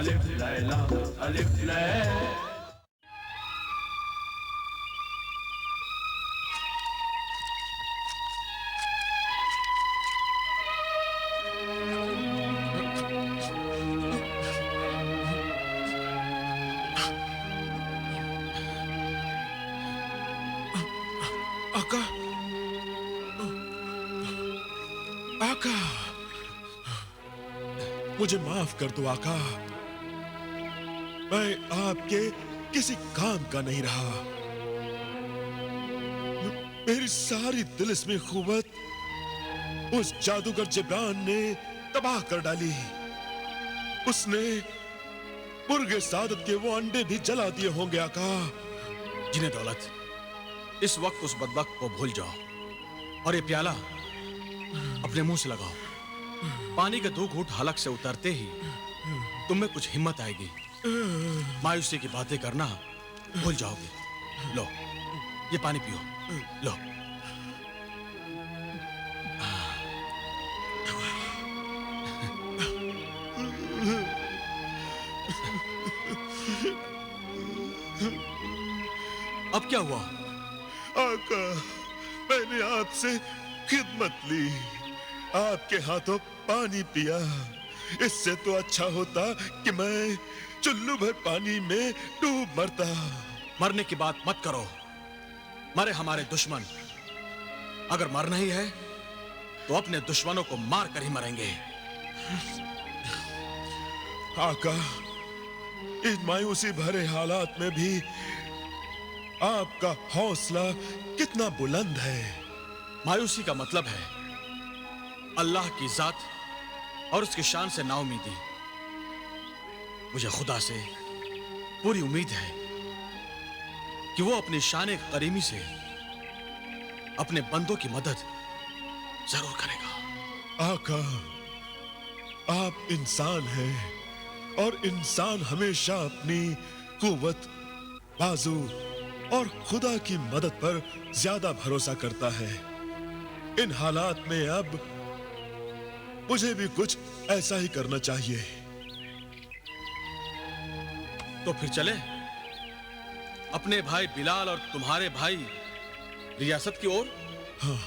अलिफ लैला अलिफ लैला। आका, आका, मुझे माफ कर दो आका। मैं आपके किसी काम का नहीं रहा। मेरी सारी तिलिस्मी क़ुव्वत उस जादूगर जिब्रान ने तबाह कर डाली। उसने मुर्गे सादत के वो अंडे भी जला दिए होंगे आका। जिने दौलत, इस वक्त उस बदबख्त को भूल जाओ और ये प्याला अपने मुंह से लगाओ। पानी के 2 घूंट हलक से उतरते ही तुम में कुछ हिम्मत आएगी। मायूसी की बातें करना भूल जाओगे। लो, ये पानी पियो। लो। अब क्या हुआ? आका, मैंने आपसे खिदमत ली, आपके हाथों पानी पिया। इससे तो अच्छा होता कि मैं चुल्लू भर पानी में डूब मरता। मरने की बात मत करो। मरे हमारे दुश्मन। अगर मरना ही है तो अपने दुश्मनों को मार कर ही मरेंगे। आका, इस मायूसी भरे हालात में भी आपका हौसला कितना बुलंद है। मायूसी का मतलब है अल्लाह की जात और उसकी शान से नाउमीदी। मुझे खुदा से पूरी उम्मीद है कि वो अपनी शान करीमी से अपने बंदों की मदद जरूर करेगा। आका, आप इंसान हैं और इंसान हमेशा अपनी कुव्वत, बाजू और खुदा की मदद पर ज्यादा भरोसा करता है। इन हालात में अब मुझे भी कुछ ऐसा ही करना चाहिए। तो फिर चले अपने भाई बिलाल और तुम्हारे भाई रियासत की ओर। हाँ।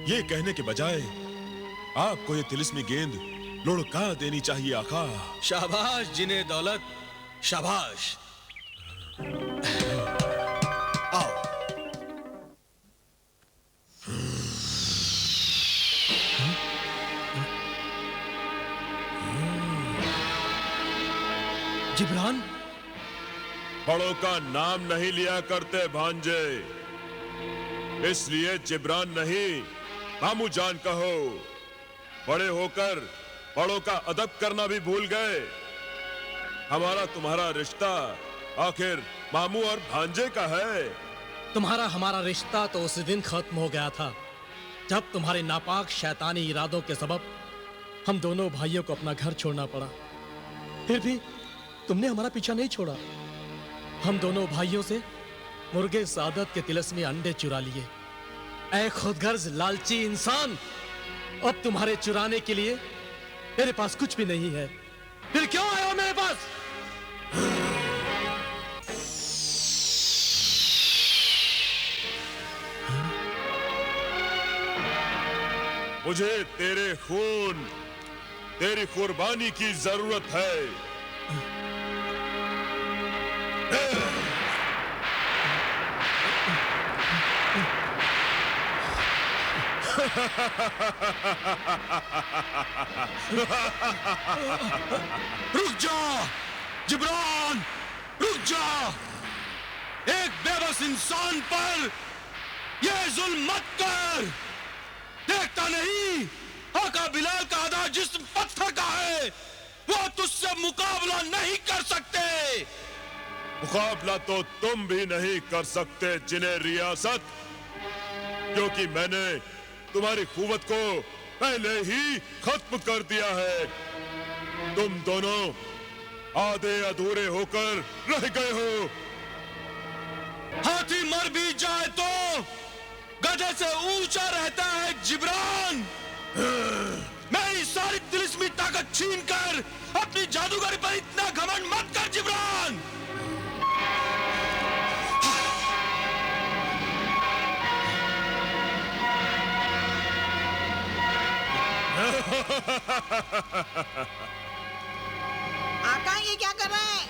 ये कहने के बजाय आपको ये तिलिस्मी गेंद लुढ़का देनी चाहिए आका। शाबाश जिने दौलत, शाबाश। आओ। जिब्रान, बड़ों का नाम नहीं लिया करते भांजे, इसलिए जिब्रान नहीं मामू जान कहो। बड़े होकर बड़ों का अदब करना भी भूल गए। हमारा तुम्हारा रिश्ता आखिर मामू और भांजे का है। तुम्हारा हमारा रिश्ता तो उस दिन खत्म हो गया था जब तुम्हारे नापाक शैतानी इरादों के सबब हम दोनों भाइयों को अपना घर छोड़ना पड़ा। फिर भी तुमने हमारा पीछा नहीं छोड़ा। हम दोनों भाइयों से मुर्गे सादत के तिलिस्मी अंडे चुरा लिए। ऐ खुदगर्ज लालची इंसान, अब तुम्हारे चुराने के लिए मेरे पास कुछ भी नहीं है। फिर क्यों आए हो मेरे पास? मुझे तेरे खून, तेरी कुर्बानी की जरूरत है। रुक जा जिब्रान, रुक जा। एक बेबस इंसान पर यह जुल्म मत कर। देखता नहीं आका बिलाल का आधा जिस्म पत्थर का है, वो तुझसे मुकाबला नहीं कर सकते। मुकाबला तो तुम भी नहीं कर सकते जिन्हें रियासत, क्योंकि मैंने तुम्हारी कुव्वत को पहले ही खत्म कर दिया है। तुम दोनों आधे अधूरे होकर रह गए हो। हाथी मर भी जाए तो गधे से ऊंचा रहता है जिब्रान। ताकत छीनकर अपनी जादूगरी पर इतना घमंड मत कर जिब्रान। आका ये क्या कर रहा है?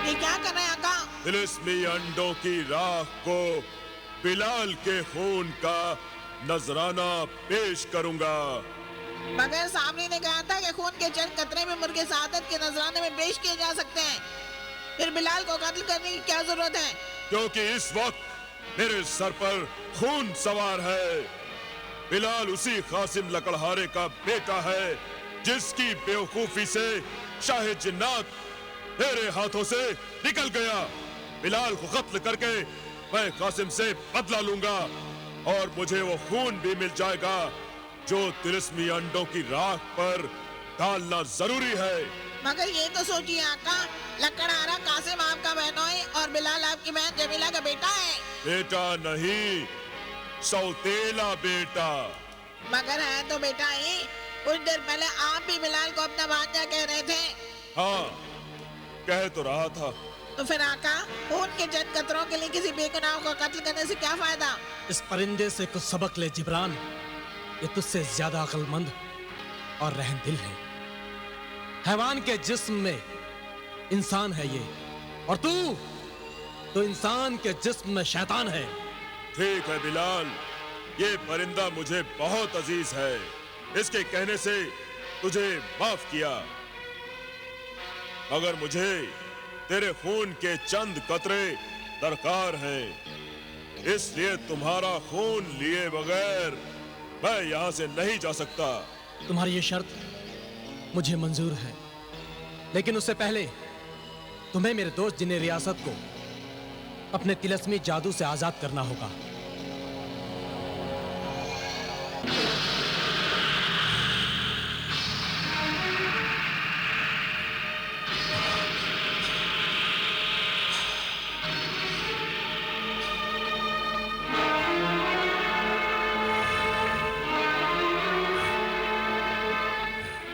ये क्या कर रहे हैं आका? तिलिस्मी अंडों की राख को बिलाल के खून का नजराना पेश करूंगा। मगर सामने ने कहा था कि खून के चंद कतरे में मुर्गे सादत के नजराने में पेश किए जा सकते हैं। फिर बिलाल को कत्ल करने की क्या जरूरत है? क्योंकि इस वक्त मेरे सर पर खून सवार है। बिलाल उसी कासिम लकड़हारे का बेटा है जिसकी बेवकूफी से शाह जिन्नात मेरे हाथों से निकल गया। बिलाल को कत्ल करके मैं कासिम से बदला लूंगा और मुझे वो खून भी मिल जाएगा जो तिलिस्मी अंडों की राख पर डालना जरूरी है। मगर ये तो सोचिए आका, लकड़हारा कासिम आपका बहनोई और बिलाल आपकी बहन जमीला का बेटा है। बेटा नहीं, सौतेला बेटा। मगर है तो बेटा ही। कुछ देर पहले आप भी बिलाल को अपना भांजा कह रहे थे। हाँ, कह तो रहा था। तो फिर आका, खून के चंद कतरों के लिए किसी बेगुनाह को कत्ल करने से क्या फायदा? इस परिंदे से कुछ सबक ले जिब्रान। ये तुझसे ज्यादा अक्लमंद और रहमदिल है। हैवान के जिस्म में इंसान है ये, और तू तो इंसान के जिस्म में शैतान है। ठीक है बिलाल, ये परिंदा मुझे बहुत अजीज है। इसके कहने से तुझे माफ किया, मगर मुझे तेरे खून के चंद कतरे दरकार हैं। इसलिए तुम्हारा खून लिए बगैर मैं यहाँ से नहीं जा सकता। तुम्हारी ये शर्त मुझे मंजूर है, लेकिन उससे पहले तुम्हें मेरे दोस्त जिन्हें रियासत को अपने तिलस्मी जादू से आजाद करना होगा।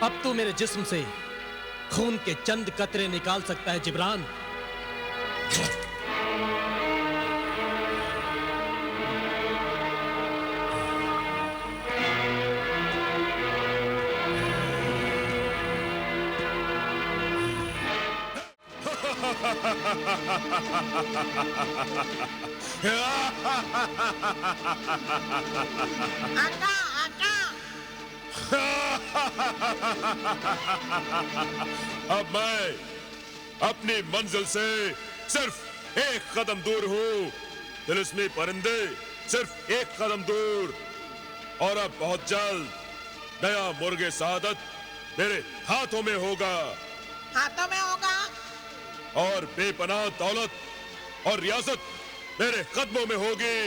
अब तू मेरे जिस्म से खून के चंद कतरे निकाल सकता है जिब्रान। आका, आका। अब मैं अपनी मंजिल से सिर्फ एक कदम दूर हूँ। तिलिस्मी परिंदे सिर्फ एक कदम दूर, और अब बहुत जल्द नया मुर्गे सादत मेरे हाथों में होगा। हाथों में होगा? और बेपनाह दौलत और रियासत मेरे कदमों में होगी।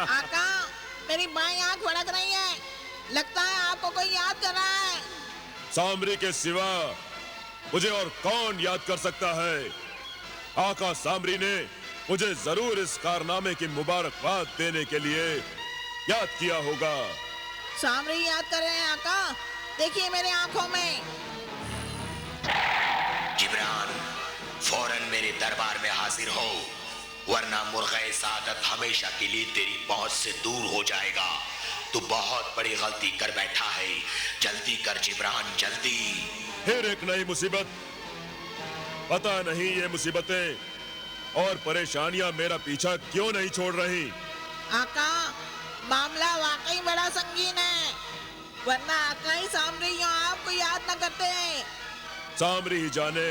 आका, मेरी बाईं आंख भड़क रही है। लगता है आपको कोई याद कर रहा है। सामरी के सिवा मुझे और कौन याद कर सकता है? आका सामरी ने मुझे जरूर इस कारनामे की मुबारकबाद देने के लिए याद किया होगा। सामरी याद कर रहे हैं आका, देखिए मेरे आंखों में। जिब्रान, फौरन मेरे दरबार में हाजिर हो, वरना मुर्गे सादत हमेशा के लिए तेरी पहुंच से दूर हो जाएगा। तू बहुत बड़ी गलती कर बैठा है। जल्दी कर जिब्रान, जल्दी। फिर एक नई मुसीबत। पता नहीं ये मुसीबतें और परेशानियां मेरा पीछा क्यों नहीं छोड़ रही। आका, मामला वाकई बड़ा संगीन है, वरना आका ही सामरी यूं आपको याद न करते हैं। सामरी ही जाने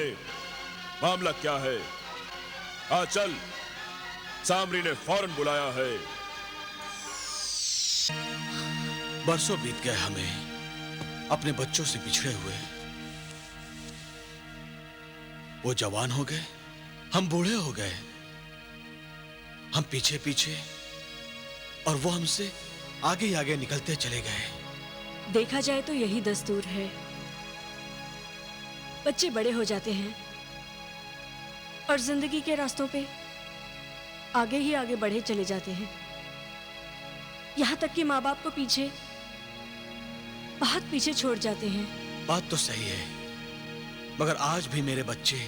मामला क्या है। आ चल, सामरी ने फौरन बुलाया है। बरसों बीत गए हमें अपने बच्चों से बिछड़े हुए। वो जवान हो गए हम बूढ़े हो गए, हम पीछे पीछे और वो हमसे आगे ही आगे निकलते चले गए। देखा जाए तो यही दस्तूर है। बच्चे बड़े हो जाते हैं और जिंदगी के रास्तों पे आगे ही आगे बढ़े चले जाते हैं, यहां तक कि माँ बाप को पीछे, बहुत पीछे छोड़ जाते हैं। बात तो सही है, मगर आज भी मेरे बच्चे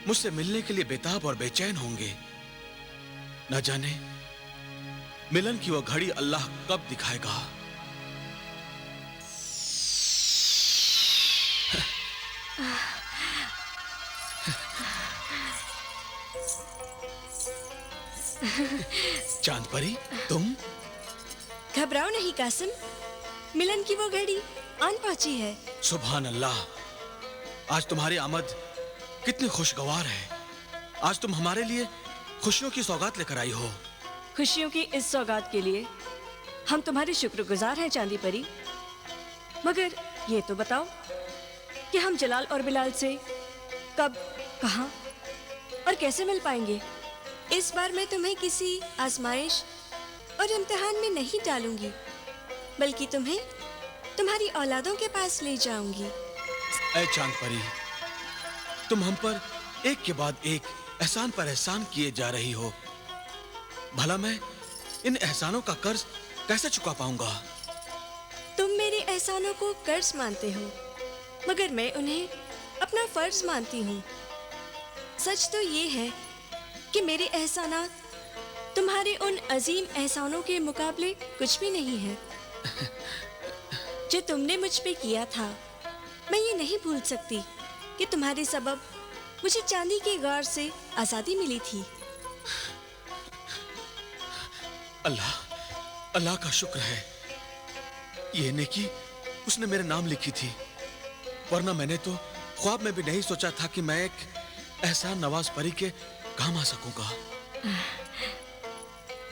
मुझसे मिलने के लिए बेताब और बेचैन होंगे। न जाने मिलन की वो घड़ी अल्लाह कब दिखाएगा। चांद परी, तुम घबराओ नहीं कासिम, मिलन की वो घड़ी आन पहुंची है। सुभान अल्लाह, आज तुम्हारी आमद कितनी खुशगवार है। आज तुम हमारे लिए खुशियों की सौगात लेकर आई हो। खुशियों की इस सौगात के लिए हम तुम्हारे शुक्रगुजार हैं चांदी परी। मगर ये तो बताओ कि हम जलाल और बिलाल से कब, कहां और कैसे मिल पाएंगे? इस बार मैं तुम्हें किसी आजमाइश और इम्तिहान में नहीं डालूंगी, बल्कि तुम्हें तुम्हारी औलादों के पास ले जाऊंगी। ऐ चांद परी, तुम हम पर एक के बाद एक एहसान पर एहसान किए जा रही हो। भला मैं इन एहसानों का कर्ज कैसे चुका पाऊंगा? तुम मेरे एहसानों को कर्ज मानते हो, मगर मैं उन्हें अपना फर्ज मानती हूँ। सच तो ये है कि मेरे एहसानात तुम्हारे उन अजीम एहसानों के मुकाबले कुछ भी नहीं है जो तुमने मुझ पे किया था। मैं ये नहीं भूल सकती कि तुम्हारे सबब मुझे चांदी के गार से आजादी मिली थी। अल्लाह, अल्लाह का शुक्र है, ये नेकी उसने मेरे नाम लिखी थी, वरना मैंने तो ख्वाब में भी नहीं सोचा था कि मैं एक एहसान नवाज परी के काम आ सकूंगा।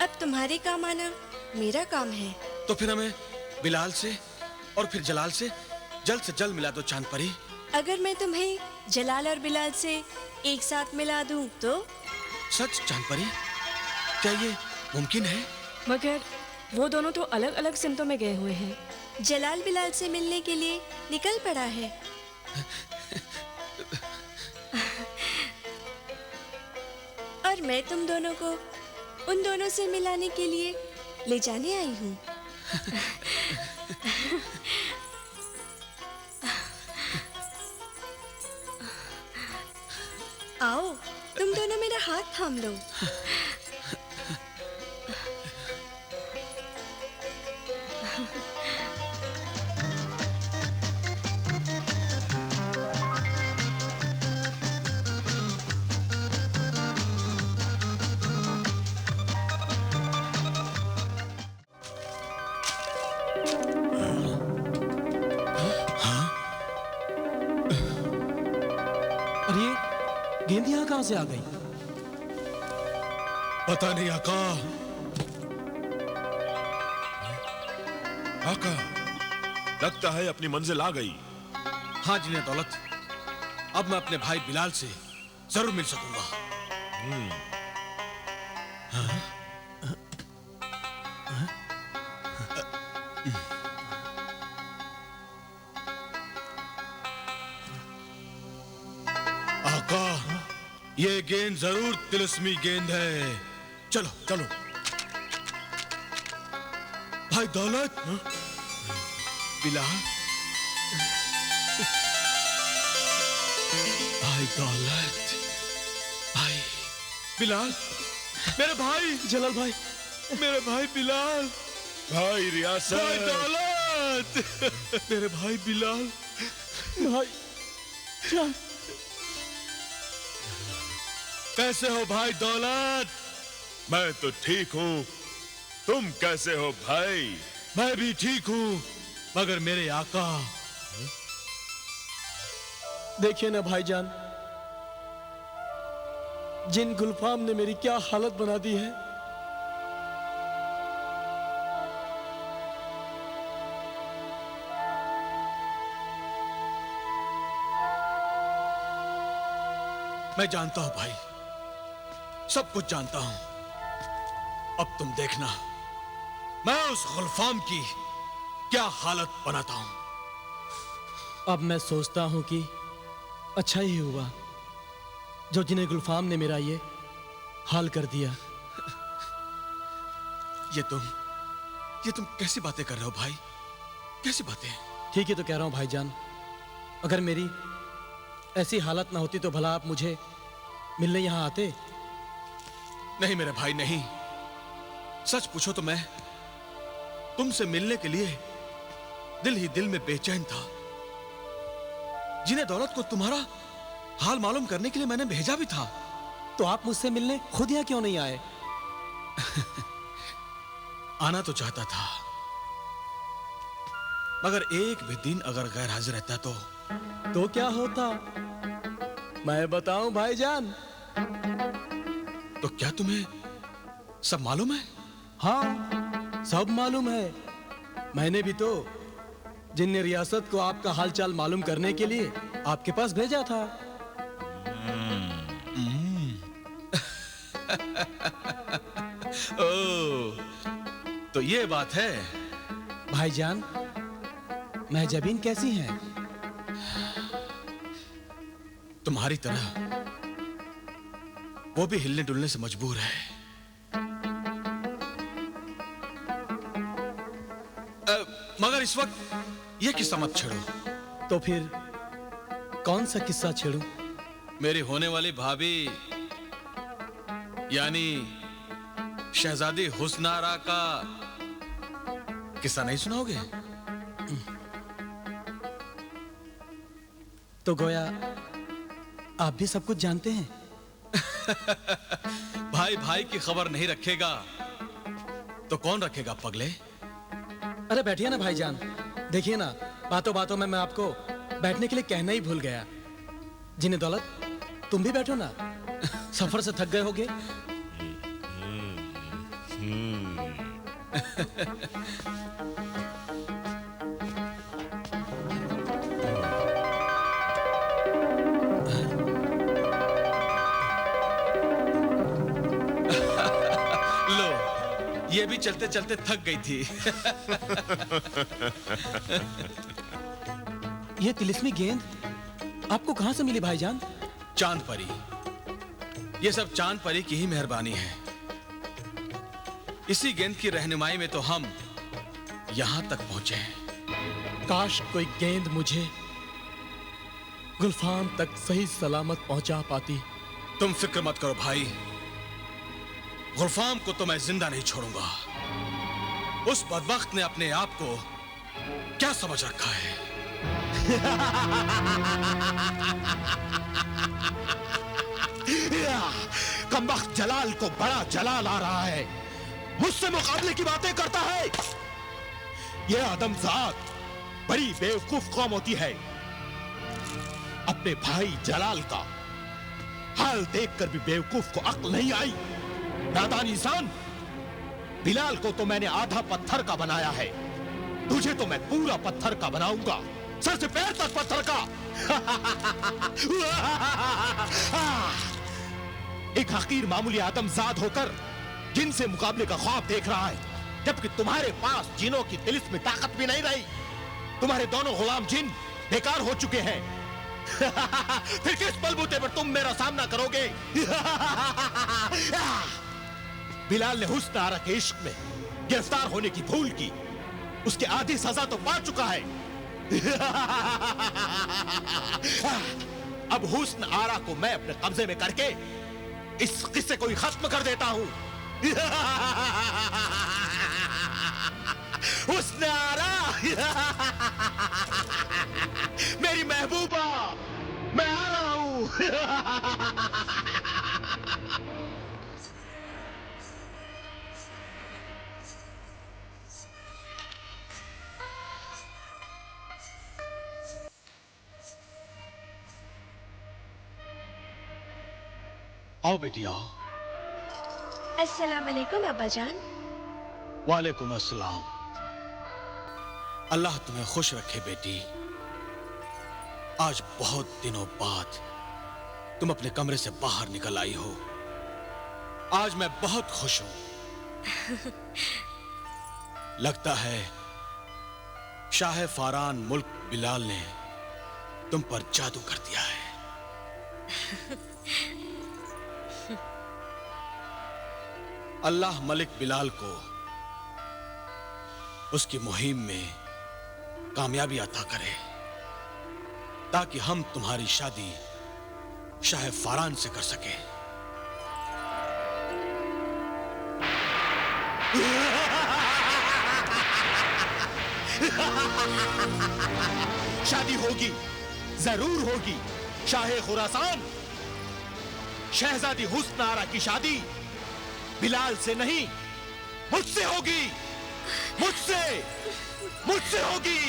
अब तुम्हारे काम आना मेरा काम है। तो फिर हमें बिलाल से और फिर जलाल से जल्द मिला दो चांद परी। अगर मैं तुम्हें जलाल और बिलाल से एक साथ मिला दूं तो? सच चांद परी, क्या ये मुमकिन है? मगर वो दोनों तो अलग अलग सिमतों में गए हुए हैं। जलाल बिलाल से मिलने के लिए निकल पड़ा है। और मैं तुम दोनों को उन दोनों से मिलाने के लिए ले जाने आई हूँ। आओ, तुम दोनों मेरा हाथ थाम लो। और ये गेंद यहाँ कहाँ से आ गई? पता नहीं आका। आका, लगता है अपनी मंजिल आ गई। हाँ जिन्हें दौलत, अब मैं अपने भाई बिलाल से जरूर मिल सकूंगा। आका, ये गेंद जरूर तिलिस्मी गेंद है। चलो चलो। भाई दौलत, बिलाल, भाई दौलत, भाई बिलाल, मेरे भाई जलाल भाई, मेरे भाई बिलाल, भाई रियासत, भाई दौलत, मेरे भाई बिलाल, भाई क्या? कैसे हो भाई दौलत? मैं तो ठीक हूँ, तुम कैसे हो भाई? मैं भी ठीक हूँ, मगर मेरे आका। देखिए ना भाईजान, जिन गुलफाम ने मेरी क्या हालत बना दी है। मैं जानता हूं भाई, सब कुछ जानता हूं। अब तुम देखना मैं उस गुलफाम की क्या हालत बनाता हूं। अब मैं सोचता हूं कि अच्छा ही हुआ जो जिन्हें गुलफाम ने मेरा ये हाल कर दिया। ये तुम कैसी बातें कर रहे हो भाई? कैसी बातें? ठीक है तो कह रहा हूं भाईजान, अगर मेरी ऐसी हालत ना होती तो भला आप मुझे मिलने यहां आते? नहीं मेरे भाई नहीं। सच पूछो तो मैं तुमसे मिलने के लिए दिल ही दिल में बेचैन था। जिन्हें दौलत को तुम्हारा हाल मालूम करने के लिए मैंने भेजा भी था। तो आप मुझसे मिलने खुद यहां क्यों नहीं आए? आना तो चाहता था, मगर एक भी दिन अगर गैर हाजिर रहता तो क्या होता? मैं बताऊं भाईजान? तो क्या तुम्हें सब मालूम है? हाँ, सब मालूम है। मैंने भी तो जिन्ने रियासत को आपका हालचाल मालूम करने के लिए आपके पास भेजा था। ओह, तो ये बात है। भाईजान, महजबीन कैसी हैं? तुम्हारी तरह वो भी हिलने डुलने से मजबूर है। मगर इस वक्त ये किस्सा मत छेड़ो। तो फिर कौन सा किस्सा छेड़ूं? मेरी होने वाली भाभी यानी शहजादी हुस्नारा का किस्सा नहीं सुनाओगे? तो गोया आप भी सब कुछ जानते हैं। भाई भाई की खबर नहीं रखेगा तो कौन रखेगा पगले? अरे बैठिए ना भाईजान, देखिए ना, बातों बातों में मैं आपको बैठने के लिए कहना ही भूल गया। जिन्हें दौलत, तुम भी बैठो ना, सफर से थक गए होगे। ये भी चलते चलते थक गई थी। ये तिलिस्मी गेंद आपको कहां से मिली भाईजान? चांद परी। ये सब चांद परी की ही मेहरबानी है। इसी गेंद की रहनुमाई में तो हम यहां तक पहुंचे हैं। काश कोई गेंद मुझे गुलफाम तक सही सलामत पहुंचा पाती। तुम फिक्र मत करो भाई, गुलफाम को तो मैं जिंदा नहीं छोड़ूंगा। उस बदबख्त ने अपने आप को क्या समझ रखा है? कमबख्त जलाल को बड़ा जलाल आ रहा है, मुझसे मुकाबले की बातें करता है। यह आदमजाद बड़ी बेवकूफ कौम होती है। अपने भाई जलाल का हाल देखकर भी बेवकूफ को अक्ल नहीं आई। नादान इंसान, बिलाल को तो मैंने आधा पत्थर का बनाया है, तुझे तो मैं पूरा पत्थर का बनाऊंगा, सर से पैर तक पत्थर का। एक हकीर मामूली आदमजाद होकर जिनसे मुकाबले का ख्वाब देख रहा है, जबकि तुम्हारे पास जिनों की तिलिस्म में ताकत भी नहीं रही। तुम्हारे दोनों गुलाम जिन बेकार हो चुके हैं। फिर किस बलबूते पर तुम मेरा सामना करोगे? बिलाल ने हुस्न आरा के इश्क में गिरफ्तार होने की भूल की, उसके आधी सजा तो पा चुका है। अब हुस्न आरा को मैं अपने कब्जे में करके इस किस्से को ही खत्म कर देता हूं। हुस्न आरा, मेरी महबूबा, मैं आ रहा हूं। आओ बेटी आओ। अस्सलाम वालेकुम अब्बा जान। वालेकुम अस्सलाम। अल्लाह तुम्हें खुश रखे बेटी। आज बहुत दिनों बाद तुम अपने कमरे से बाहर निकल आई हो। आज मैं बहुत खुश हूं। लगता है शाह फारान मुल्क बिलाल ने तुम पर जादू कर दिया है। अल्लाह मलिक बिलाल को उसकी मुहिम में कामयाबी अता करे ताकि हम तुम्हारी शादी शाह फारान से कर सके। शादी होगी, जरूर होगी। शाह खुरासान शहजादी हुस्न आरा की शादी बिलाल से नहीं, मुझसे होगी। मुझसे होगी।